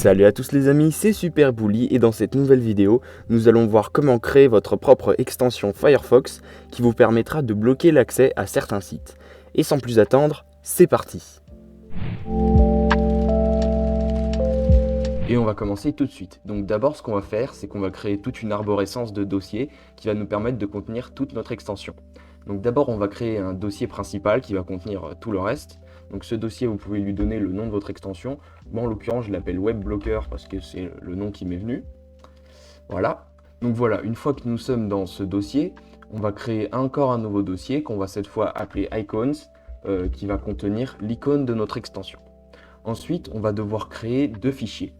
Salut à tous les amis, c'est Super Bully et dans cette nouvelle vidéo, nous allons voir comment créer votre propre extension Firefox qui vous permettra de bloquer l'accès à certains sites. Et sans plus attendre, c'est parti! Et on va commencer tout de suite. Donc d'abord ce qu'on va faire, c'est qu'on va créer toute une arborescence de dossiers qui va nous permettre de contenir toute notre extension. Donc d'abord on va créer un dossier principal qui va contenir tout le reste. Donc ce dossier, vous pouvez lui donner le nom de votre extension. Moi en l'occurrence je l'appelle WebBlocker parce que c'est le nom qui m'est venu. Voilà. Donc voilà, une fois que nous sommes dans ce dossier, on va créer encore un nouveau dossier qu'on va cette fois appeler Icons, qui va contenir l'icône de notre extension. Ensuite, on va devoir créer deux fichiers.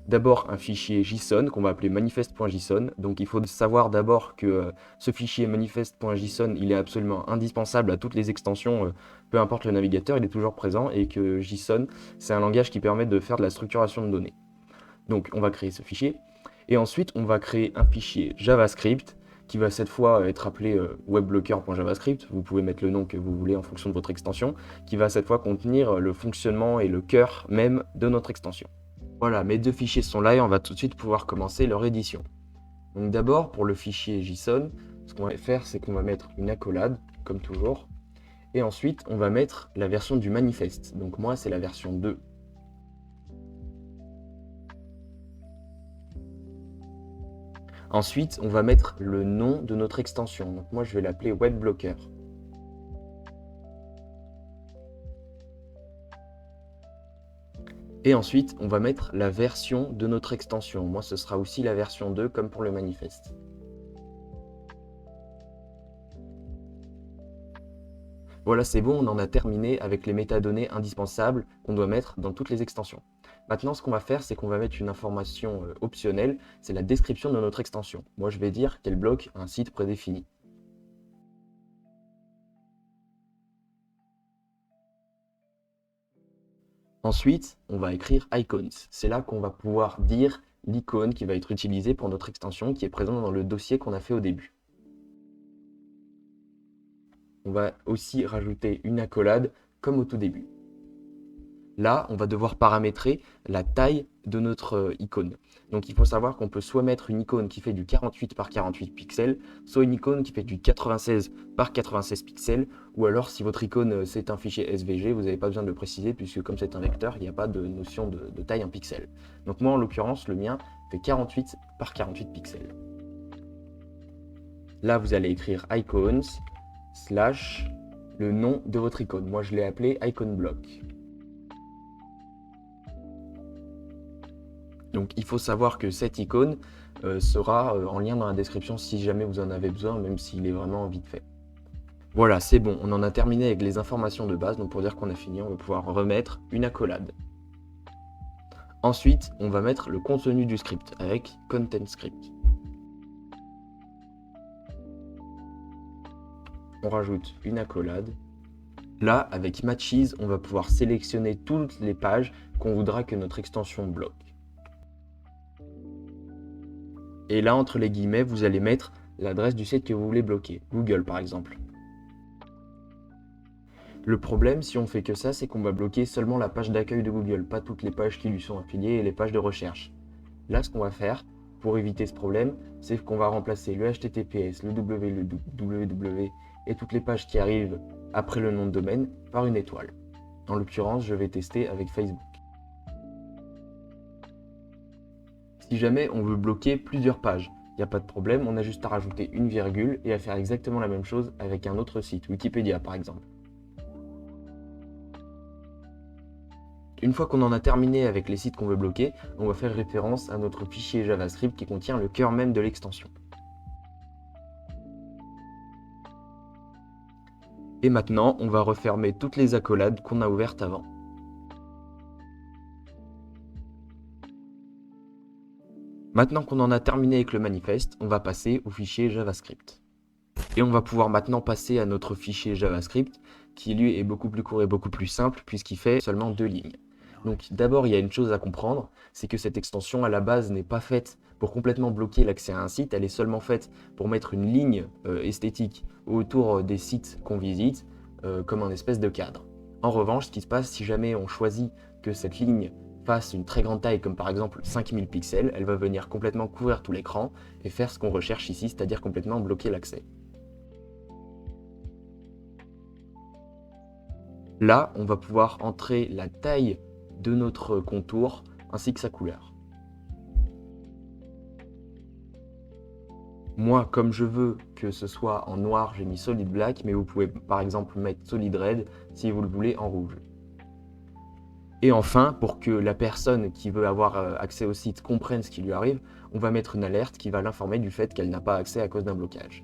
D'abord un fichier JSON qu'on va appeler manifest.json. Donc il faut savoir d'abord que ce fichier manifest.json il est absolument indispensable à toutes les extensions, peu importe le navigateur, il est toujours présent, et que JSON c'est un langage qui permet de faire de la structuration de données. Donc on va créer ce fichier et ensuite on va créer un fichier JavaScript qui va cette fois être appelé webblocker.javascript. Vous pouvez mettre le nom que vous voulez en fonction de votre extension, qui va cette fois contenir le fonctionnement et le cœur même de notre extension. Voilà, mes deux fichiers sont là et on va tout de suite pouvoir commencer leur édition. Donc d'abord, pour le fichier JSON, ce qu'on va faire, c'est qu'on va mettre une accolade, comme toujours, et ensuite, on va mettre la version du manifeste. Donc moi, c'est la version 2. Ensuite, on va mettre le nom de notre extension. Donc moi, je vais l'appeler WebBlocker. Et ensuite, on va mettre la version de notre extension. Moi, ce sera aussi la version 2, comme pour le manifeste. Voilà, c'est bon, on en a terminé avec les métadonnées indispensables qu'on doit mettre dans toutes les extensions. Maintenant, ce qu'on va faire, c'est qu'on va mettre une information optionnelle, c'est la description de notre extension. Moi, je vais dire qu'elle bloque un site prédéfini. Ensuite, on va écrire icons. C'est là qu'on va pouvoir dire l'icône qui va être utilisée pour notre extension qui est présente dans le dossier qu'on a fait au début. On va aussi rajouter une accolade comme au tout début. Là, on va devoir paramétrer la taille de notre icône. Donc il faut savoir qu'on peut soit mettre une icône qui fait du 48 par 48 pixels, soit une icône qui fait du 96 par 96 pixels, ou alors si votre icône c'est un fichier SVG, vous n'avez pas besoin de le préciser puisque comme c'est un vecteur, il n'y a pas de notion de taille en pixels. Donc moi en l'occurrence, le mien fait 48 par 48 pixels. Là, vous allez écrire icons slash le nom de votre icône. Moi je l'ai appelé iconblock. Donc il faut savoir que cette icône sera en lien dans la description si jamais vous en avez besoin, même s'il est vraiment vite fait. Voilà, c'est bon, on en a terminé avec les informations de base, donc pour dire qu'on a fini, on va pouvoir remettre une accolade. Ensuite, on va mettre le contenu du script avec Content Script. On rajoute une accolade. Là, avec Matches, on va pouvoir sélectionner toutes les pages qu'on voudra que notre extension bloque. Et là, entre les guillemets, vous allez mettre l'adresse du site que vous voulez bloquer, Google par exemple. Le problème, si on fait que ça, c'est qu'on va bloquer seulement la page d'accueil de Google, pas toutes les pages qui lui sont affiliées et les pages de recherche. Là, ce qu'on va faire, pour éviter ce problème, c'est qu'on va remplacer le HTTPS, le www et toutes les pages qui arrivent après le nom de domaine par une étoile. En l'occurrence, je vais tester avec Facebook. Si jamais on veut bloquer plusieurs pages, il n'y a pas de problème, on a juste à rajouter une virgule et à faire exactement la même chose avec un autre site, Wikipédia par exemple. Une fois qu'on en a terminé avec les sites qu'on veut bloquer, on va faire référence à notre fichier JavaScript qui contient le cœur même de l'extension. Et maintenant, on va refermer toutes les accolades qu'on a ouvertes avant. Maintenant qu'on en a terminé avec le manifeste, on va passer au fichier JavaScript. Et on va pouvoir maintenant passer à notre fichier JavaScript, qui lui est beaucoup plus court et beaucoup plus simple, puisqu'il fait seulement 2 lignes. Donc d'abord, il y a une chose à comprendre, c'est que cette extension à la base n'est pas faite pour complètement bloquer l'accès à un site, elle est seulement faite pour mettre une ligne esthétique autour des sites qu'on visite, comme un espèce de cadre. En revanche, ce qui se passe si jamais on choisit que cette ligne fasse une très grande taille, comme par exemple 5000 pixels, elle va venir complètement couvrir tout l'écran et faire ce qu'on recherche ici, c'est-à-dire complètement bloquer l'accès. Là, on va pouvoir entrer la taille de notre contour ainsi que sa couleur. Moi, comme je veux que ce soit en noir, j'ai mis Solid Black, mais vous pouvez par exemple mettre Solid Red si vous le voulez en rouge. Et enfin, pour que la personne qui veut avoir accès au site comprenne ce qui lui arrive, on va mettre une alerte qui va l'informer du fait qu'elle n'a pas accès à cause d'un blocage.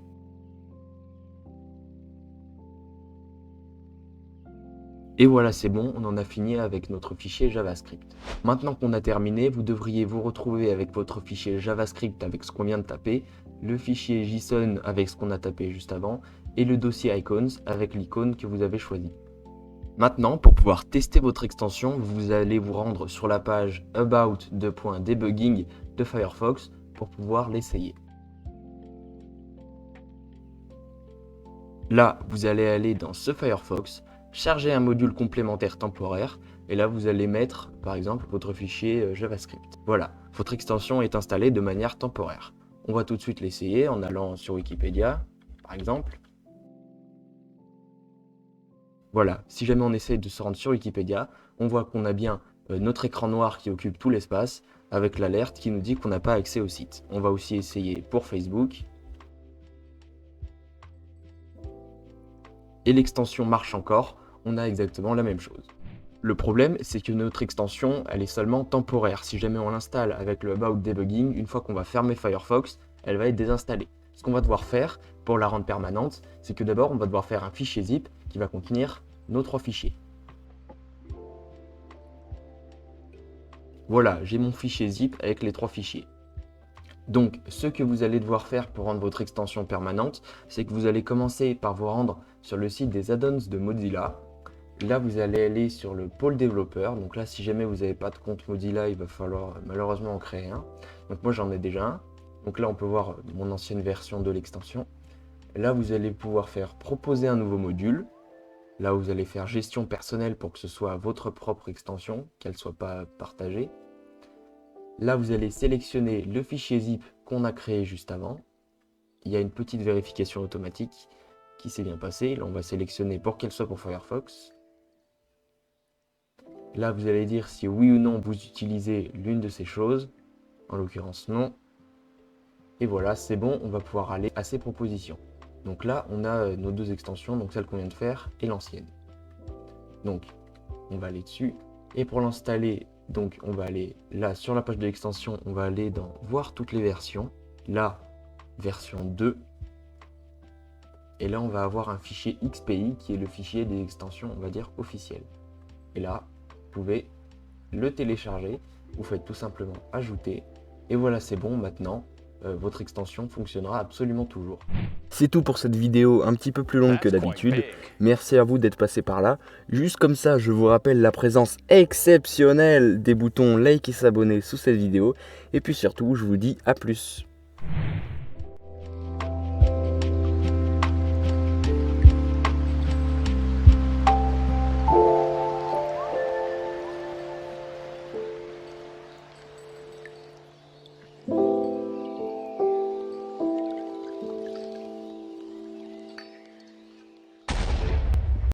Et voilà, c'est bon, on en a fini avec notre fichier JavaScript. Maintenant qu'on a terminé, vous devriez vous retrouver avec votre fichier JavaScript avec ce qu'on vient de taper, le fichier JSON avec ce qu'on a tapé juste avant, et le dossier icons avec l'icône que vous avez choisi. Maintenant, pour pouvoir tester votre extension, vous allez vous rendre sur la page about.debugging de Firefox pour pouvoir l'essayer. Là, vous allez aller dans ce Firefox, charger un module complémentaire temporaire, et là vous allez mettre par exemple votre fichier JavaScript. Voilà, votre extension est installée de manière temporaire. On va tout de suite l'essayer en allant sur Wikipédia, par exemple. Voilà, si jamais on essaie de se rendre sur Wikipédia, on voit qu'on a bien notre écran noir qui occupe tout l'espace, avec l'alerte qui nous dit qu'on n'a pas accès au site. On va aussi essayer pour Facebook. Et l'extension marche encore, on a exactement la même chose. Le problème, c'est que notre extension, elle est seulement temporaire. Si jamais on l'installe avec le About Debugging, une fois qu'on va fermer Firefox, elle va être désinstallée. Ce qu'on va devoir faire pour la rendre permanente, c'est que d'abord, on va devoir faire un fichier zip qui va contenir nos 3 fichiers. Voilà, j'ai mon fichier zip avec les 3 fichiers. Donc, ce que vous allez devoir faire pour rendre votre extension permanente, c'est que vous allez commencer par vous rendre sur le site des add-ons de Mozilla. Là, vous allez aller sur le pôle développeur. Donc là, si jamais vous n'avez pas de compte Mozilla, il va falloir malheureusement en créer un. Donc moi, j'en ai déjà un. Donc là, on peut voir mon ancienne version de l'extension. Là, vous allez pouvoir faire proposer un nouveau module. Là, vous allez faire gestion personnelle pour que ce soit votre propre extension, qu'elle ne soit pas partagée. Là, vous allez sélectionner le fichier zip qu'on a créé juste avant. Il y a une petite vérification automatique qui s'est bien passée. Là, on va sélectionner pour qu'elle soit pour Firefox. Là, vous allez dire si oui ou non vous utilisez l'une de ces choses. En l'occurrence, non. Et voilà, c'est bon, on va pouvoir aller à ces propositions. Donc là, on a nos 2 extensions, donc celle qu'on vient de faire et l'ancienne. Donc, on va aller dessus. Et pour l'installer, donc on va aller là sur la page de l'extension, on va aller dans voir toutes les versions. Là, version 2. Et là, on va avoir un fichier XPI qui est le fichier des extensions, on va dire, officielles. Et là, vous pouvez le télécharger. Vous faites tout simplement ajouter. Et voilà, c'est bon, maintenant, votre extension fonctionnera absolument toujours. C'est tout pour cette vidéo un petit peu plus longue que d'habitude. Merci à vous d'être passé par là. Juste comme ça, je vous rappelle la présence exceptionnelle des boutons like et s'abonner sous cette vidéo. Et puis surtout, je vous dis à plus.